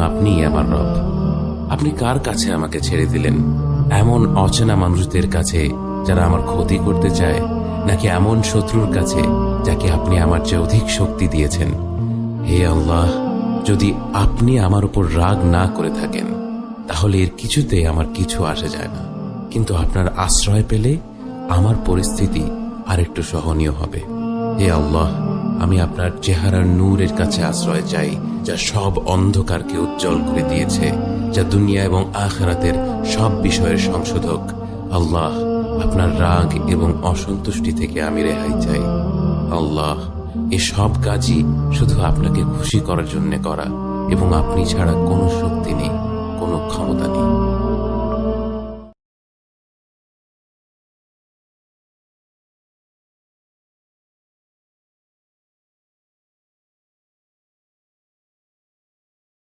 আপনিই আমার রব। আপনি কার কাছে আমাকে ছেড়ে দিলেন? এমন অচেনা মানুষদের কাছে যারা আমার ক্ষতি করতে চায়, নাকি এমন শত্রুর কাছে যাকে আপনি আমার চেয়ে অধিক শক্তি দিয়েছেন? হে আল্লাহ, যদি আপনি আমার উপর রাগ না করে থাকেন তাহলে এর কিছুতে আমার কিছু আসে যায় না, কিন্তু আপনার আশ্রয় পেলে আমার পরিস্থিতি আরেকটু সহনীয় হবে। হে আল্লাহ, আমি আপনার চেহারার নূরের কাছে আশ্রয় চাই, যা সব অন্ধকারকে উজ্জ্বল করে দিয়েছে, যা দুনিয়া এবং আখিরাতের সব বিষয়ের সংশোধক। আল্লাহ, আপনার রাগ এবং অসন্তুষ্টি থেকে আমি রেহাই চাই। আল্লাহ, এ সব কাজই শুধু আপনাকে খুশি করার জন্য করা, এবং আপনি ছাড়া কোনো শক্তি নেই, কোনো ক্ষমতা নেই।